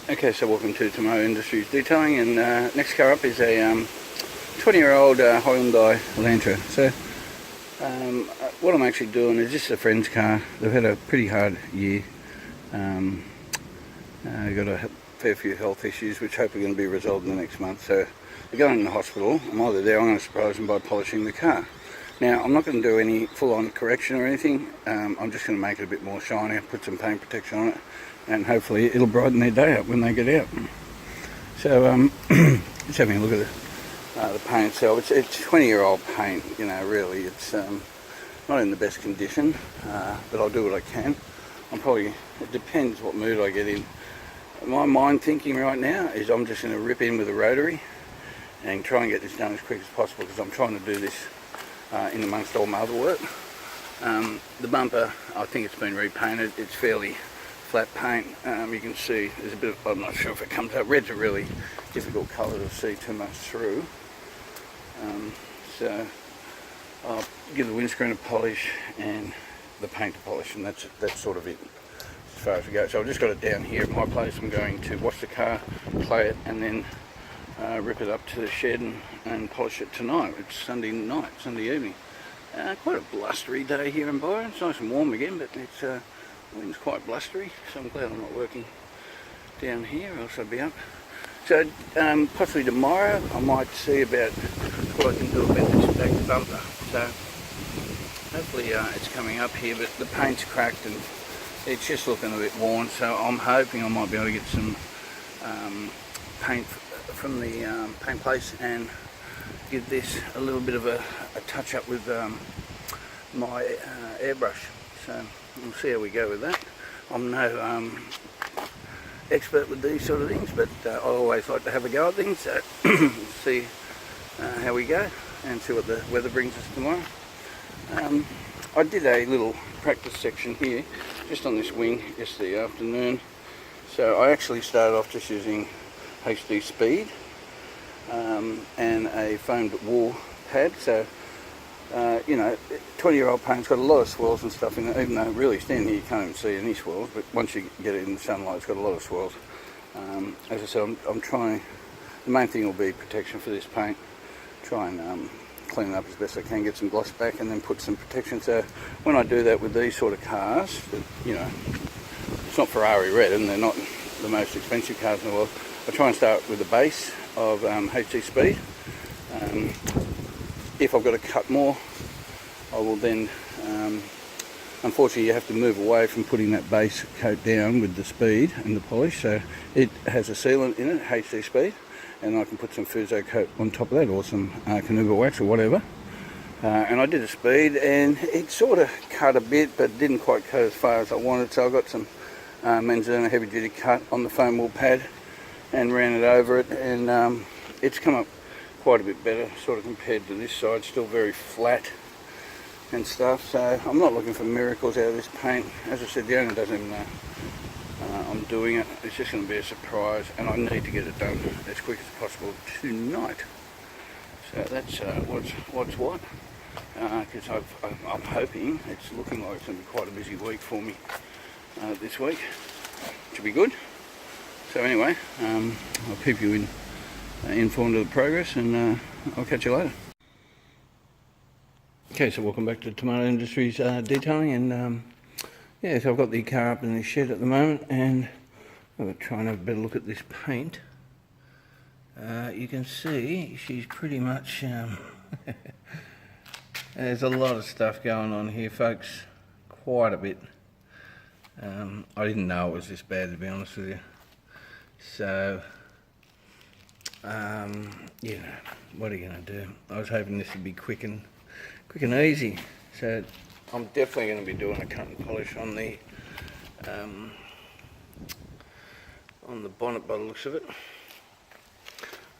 Okay, so welcome to Tomato Industries Detailing, and next car up is a 20-year-old Hyundai Elantra. So what I'm actually doing is this is a friend's car. They've had a pretty hard year. Got a fair few health issues which hopefully going to be resolved in the next month. So they're going in the hospital. I'm either there, I'm going to surprise them by polishing the car. Now, I'm not going to do any full-on correction or anything. I'm just going to make it a bit more shiny, put some paint protection on it, and hopefully it'll brighten their day up when they get out. So just having a look at the paint itself. It's 20-year-old paint, you know, really. It's not in the best condition, but I'll do what I can. It depends what mood I get in. My mind thinking right now is I'm just going to rip in with a rotary and try and get this done as quick as possible, because I'm trying to do this in amongst all my other work. The bumper, I think it's been repainted. It's fairly flat paint. You can see there's a bit of, I'm not sure if it comes out. Red's a really difficult colour to see too much through. So I'll give the windscreen a polish and the paint a polish, and that's sort of it as far as we go. So I've just got it down here at my place. I'm going to wash the car, play it, and then rip it up to the shed and polish it tonight. It's Sunday night, Sunday evening. Quite a blustery day here in Byron. It's nice and warm again, but it's wind's quite blustery, so I'm glad I'm not working down here, or else I'd be up. So possibly tomorrow I might see about what I can do about this back bumper. So hopefully it's coming up here, but the paint's cracked and it's just looking a bit worn, so I'm hoping I might be able to get some paint from the paint place and give this a little bit of a touch up with my airbrush. So we'll see how we go with that. I'm no expert with these sort of things, but I always like to have a go at things, so see how we go and see what the weather brings us tomorrow. I did a little practice section here just on this wing yesterday afternoon. So I actually started off just using HD speed and a foamed wool pad. So you know, 20-year-old paint's got a lot of swirls and stuff in it, even though really standing here you can't even see any swirls, but once you get it in the sunlight it's got a lot of swirls. As I said, I'm trying, the main thing will be protection for this paint. Try and clean it up as best I can, get some gloss back, and then put some protection. So when I do that with these sort of cars, that, you know, it's not Ferrari red and they're not the most expensive cars in the world, I try and start with the base of HD speed. If I've got to cut more, I will then, unfortunately you have to move away from putting that base coat down with the speed and the polish. So it has a sealant in it, HD speed, and I can put some Fuso coat on top of that, or some Canuba wax or whatever. And I did a speed and it sort of cut a bit, but didn't quite cut as far as I wanted. So I got some Menzerna heavy duty cut on the foam wool pad and ran it over it, and it's come up quite a bit better sort of compared to this side. Still very flat and stuff, so I'm not looking for miracles out of this paint. As I said, the owner doesn't even know I'm doing it. It's just going to be a surprise, and I need to get it done as quick as possible tonight. So that's what's what, because I'm hoping, it's looking like it's going to be quite a busy week for me this week. Should be good. So anyway, I'll keep you informed of the progress, and I'll catch you later. Okay, so welcome back to Tomato Industries Detailing, and yeah, so I've got the car up in the shed at the moment, and I'm trying to have a better look at this paint. You can see she's pretty much there's a lot of stuff going on here, folks, quite a bit. I didn't know it was this bad, to be honest with you. So you know, what are you going to do? I was hoping this would be quick and easy. So I'm definitely going to be doing a cut and polish on the bonnet by the looks of it.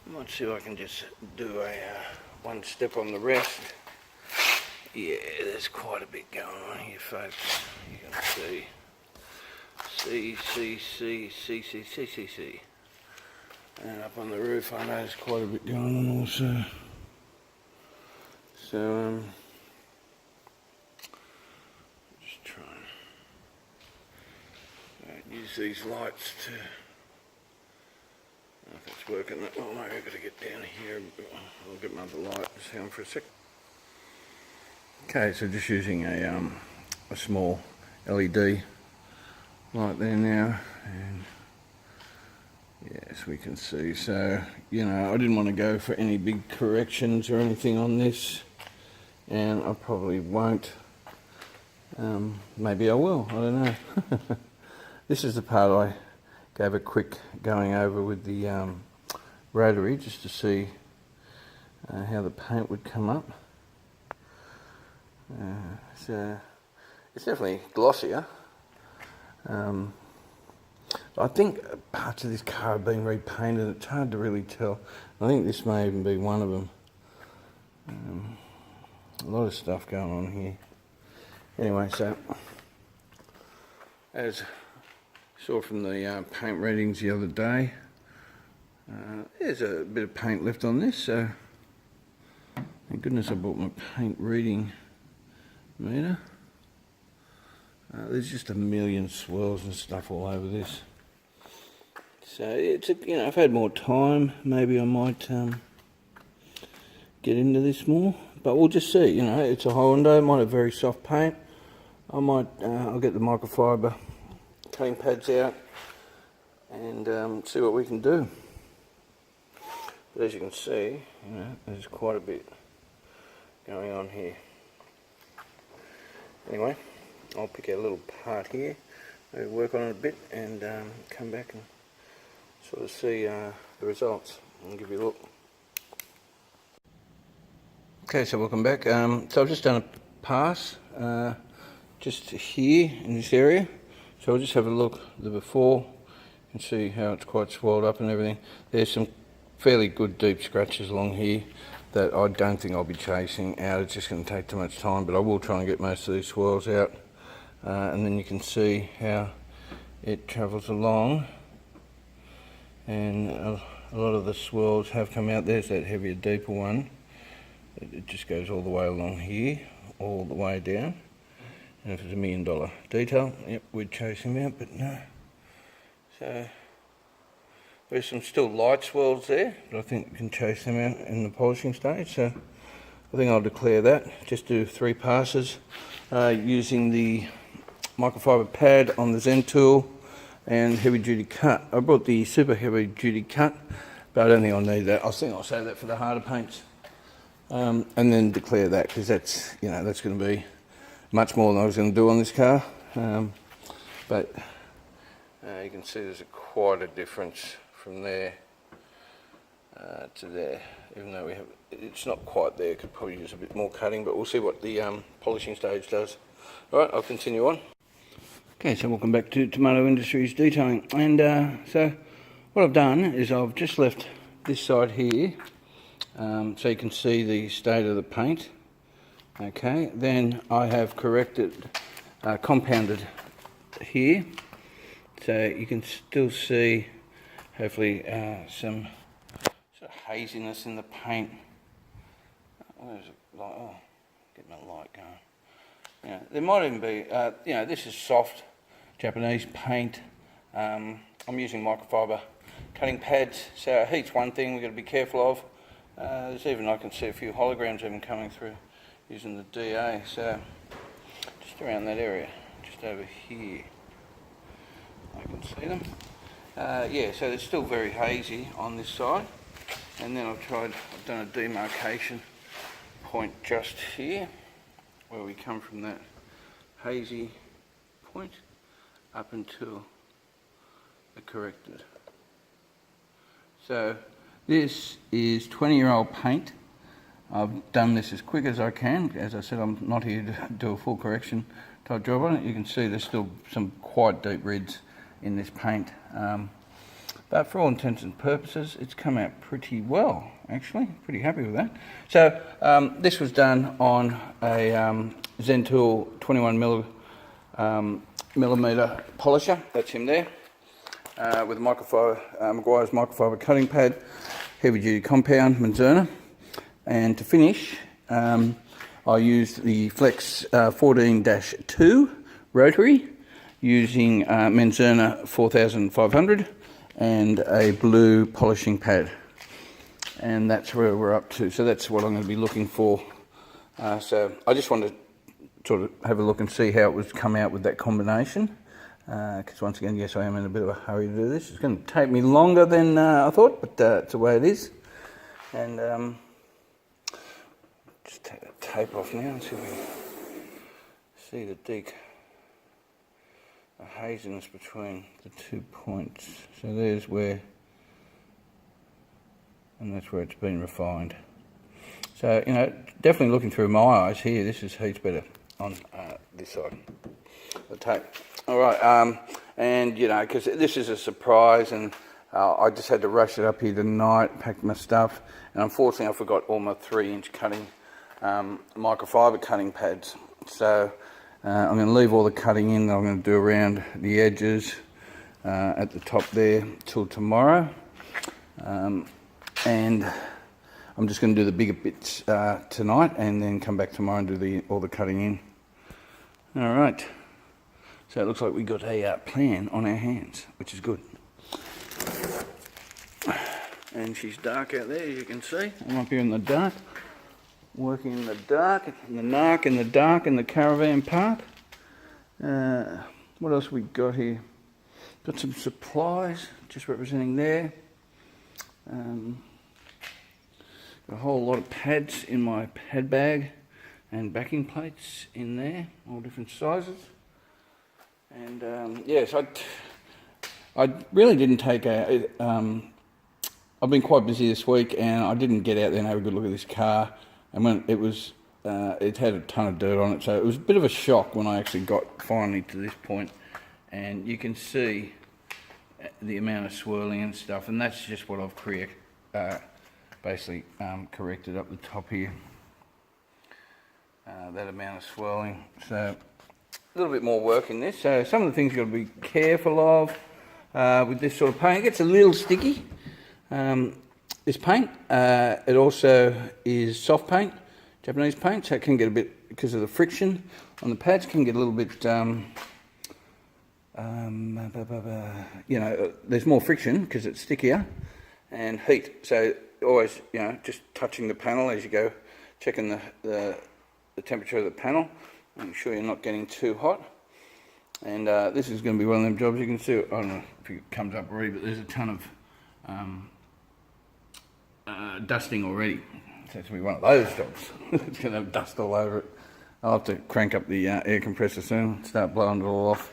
I might see if I can just do a one step on the rest. Yeah, there's quite a bit going on here, folks. You can see. And up on the roof, I know there's quite a bit going on also. So, just try and use these lights to if it's working that well. Maybe I've got to get down here. I'll get my other light see on for a sec. Okay, so just using a small LED light there now, and yes, we can see. So, you know, I didn't want to go for any big corrections or anything on this, and I probably won't. Maybe I will, I don't know. This is the part I gave a quick going over with the rotary, just to see how the paint would come up. So it's definitely glossier. I think parts of this car have been repainted. It's hard to really tell. I think this may even be one of them. A lot of stuff going on here. Anyway, so as you saw from the paint readings the other day, there's a bit of paint left on this. So thank goodness I bought my paint reading meter. There's just a million swirls and stuff all over this. So it's you know, if I had more time, maybe I might get into this more. But we'll just see. You know, it's a Hyundai. It might have very soft paint. I might. I'll get the microfiber cutting pads out and see what we can do. But as you can see, you know, there's quite a bit going on here. Anyway, I'll pick out a little part here, maybe work on it a bit, and come back and sort of see the results and give you a look. Okay, so welcome back. So I've just done a pass just here in this area. So I'll just have a look at the before and see how it's quite swelled up and everything. There's some fairly good deep scratches along here that I don't think I'll be chasing out. It's just going to take too much time, but I will try and get most of these swirls out. And then you can see how it travels along, and a lot of the swirls have come out. There's that heavier, deeper one. It just goes all the way along here, all the way down. And if it's $1 million detail, yep, we'd chase him out, but no. So there's some still light swirls there, but I think we can chase them out in the polishing stage. So I think I'll declare that. Just do 3 passes using the microfiber pad on the Zen tool and heavy duty cut. I brought the super heavy duty cut, but I don't think I'll need that. I think I'll save that for the harder paints. And then declare that, because that's, you know, that's going to be much more than I was going to do on this car. But you can see there's quite a difference from there to there, even though it's not quite there. Could probably use a bit more cutting, but we'll see what the polishing stage does. Alright, I'll continue on. Okay, so welcome back to Tomato Industries Detailing. And so what I've done is I've just left this side here, so you can see the state of the paint. Okay, then I have corrected, compounded here, so you can still see hopefully some sort of haziness in the paint. Where is it? Oh, get my light going. Yeah, there might even be, you know, this is soft Japanese paint. I'm using microfiber cutting pads, so heat's one thing we've got to be careful of. There's even, I can see a few holograms even coming through using the DA, so just around that area, just over here, I can see them. Yeah, so it's still very hazy on this side, and then I've done a demarcation point just here, where we come from that hazy point up until the corrected. So this is 20-year-old paint. I've done this as quick as I can. As I said, I'm not here to do a full correction type job on it. You can see there's still some quite deep reds in this paint. But for all intents and purposes, it's come out pretty well, actually. Pretty happy with that. So this was done on a Zen Tool 21 millimeter polisher. That's him there. With a microfiber, Meguiar's microfiber cutting pad, heavy duty compound, Menzerna. And to finish, I used the Flex 14-2 rotary using Menzerna 4500 and a blue polishing pad, and that's where we're up to. So that's what I'm going to be looking for. So I just wanted to sort of have a look and see how it would come out with that combination, because once again, yes, I am in a bit of a hurry to do this. It's going to take me longer than I thought, but it's the way it is. And just take that tape off now and see if we can see the deep haziness between the 2 points. So there's where, and that's where it's been refined. So, you know, definitely looking through my eyes here, this is heaps better on this side of the tape. All right, and you know, because this is a surprise, and I just had to rush it up here tonight, pack my stuff, and unfortunately I forgot all my 3-inch cutting, microfiber cutting pads. So I'm going to leave all the cutting in that I'm going to do around the edges at the top there till tomorrow. And I'm just going to do the bigger bits tonight, and then come back tomorrow and do all the cutting in. All right. So it looks like we got a plan on our hands, which is good. And she's dark out there, as you can see. I'm up here in the dark, working in the dark, in the dark, in the caravan park. What else we got here? Got some supplies, just representing there. A whole lot of pads in my pad bag, and backing plates in there, all different sizes. And yes, I really didn't take I've been quite busy this week, and I didn't get out there and have a good look at this car. And when it was, it had a ton of dirt on it, so it was a bit of a shock when I actually got finally to this point. And you can see the amount of swirling and stuff, and that's just what I've basically corrected up the top here. That amount of swirling. So a little bit more work in this. So some of the things you've got to be careful of with this sort of paint. It gets a little sticky. This paint, it also is soft paint, Japanese paint, so it can get a bit, because of the friction on the pads, can get a little bit, you know, there's more friction because it's stickier, and heat. So always, you know, just touching the panel as you go, checking the temperature of the panel, making sure you're not getting too hot. And this is going to be one of them jobs. You can see, I don't know if it comes up already, but there's a ton of dusting already. So it's going to be one of those jobs. It's going to have dust all over it. I'll have to crank up the air compressor soon, start blowing it all off.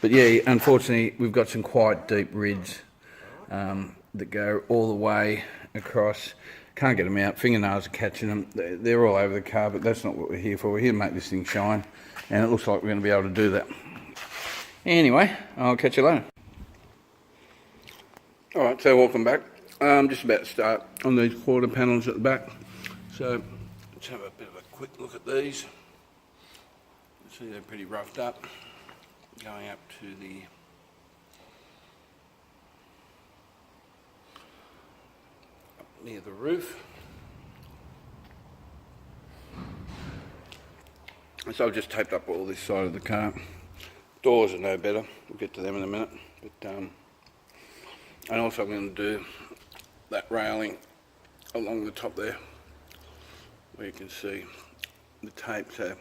But yeah, unfortunately, we've got some quite deep rids that go all the way across. Can't get them out. Fingernails are catching them. They're all over the car, but that's not what we're here for. We're here to make this thing shine, and it looks like we're going to be able to do that. Anyway, I'll catch you later. Alright, so welcome back. I'm just about to start on these quarter panels at the back. So let's have a bit of a quick look at these. See, they're pretty roughed up. Going up to the up near the roof. So I've just taped up all this side of the car. Doors are no better. We'll get to them in a minute. But and also I'm going to do that railing along the top there, where you can see the tape. So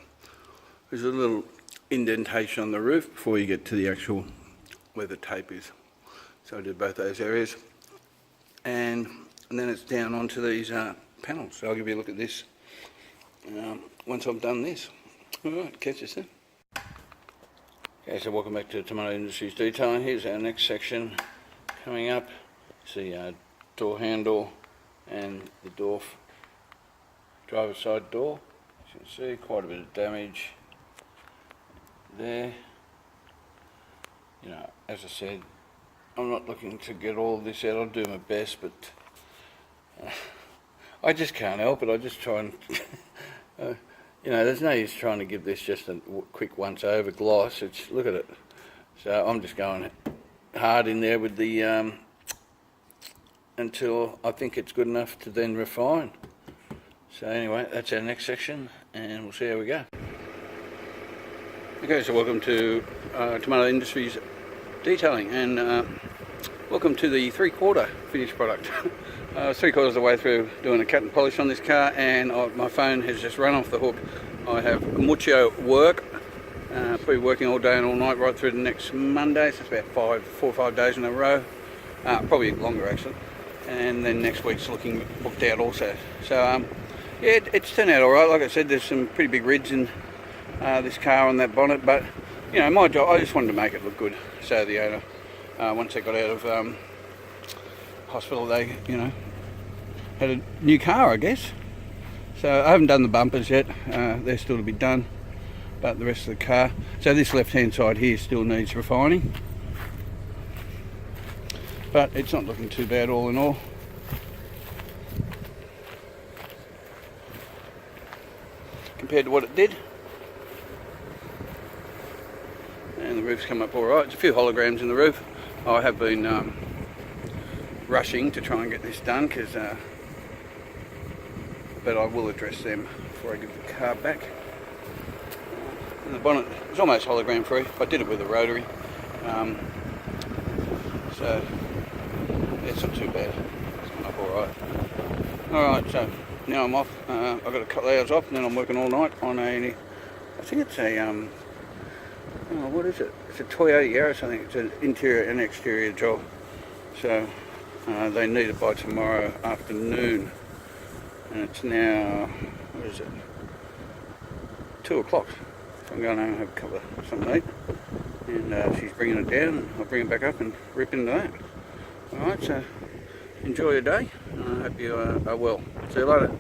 there's a little indentation on the roof before you get to the actual where the tape is. So I did both those areas, and then it's down onto these panels. So I'll give you a look at this once I've done this. All right, catch you soon. Okay, so welcome back to Tomato Industries Detailing. Here's our next section coming up. See door handle and the driver's side door. As you can see, quite a bit of damage there. You know, as I said, I'm not looking to get all of this out. I'll do my best, but I just can't help it. I just try and you know, there's no use trying to give this just a quick once over gloss. It's, look at it. So I'm just going hard in there with the until I think it's good enough to then refine. So anyway, that's our next section, and we'll see how we go. Okay, so welcome to Tomato Industries Detailing, and Welcome to the 3/4 finished product. 3/4 of the way through doing a cut and polish on this car, and my phone has just run off the hook. I have mucho work, probably working all day and all night right through the next Monday, so it's about 4 or 5 days in a row, probably longer actually, and then next week's looking booked out also. So yeah, it's turned out alright. Like I said, there's some pretty big rids in this car on that bonnet, but you know, my job, I just wanted to make it look good, so the owner, once they got out of hospital, they, you know, had a new car, I guess. So I haven't done the bumpers yet, they're still to be done, but the rest of the car. So this left hand side here still needs refining, but it's not looking too bad all in all. Compared to what it did. And the roof's come up alright. There's a few holograms in the roof. I have been rushing to try and get this done, but I will address them before I give the car back. And the bonnet is almost hologram free. I did it with a rotary, so it's not too bad. It's come up alright. Alright, so now I'm off. I've got a couple of hours off, and then I'm working all night on I think it's a what is it? It's a Toyota Yaris. I think it's an interior and exterior job. So they need it by tomorrow afternoon, and it's now, what is it, 2 o'clock. So I'm going home and have a couple of something to eat, and she's bringing it down, and I'll bring it back up and rip into that. Alright, so enjoy your day, and I hope you are well. See you later.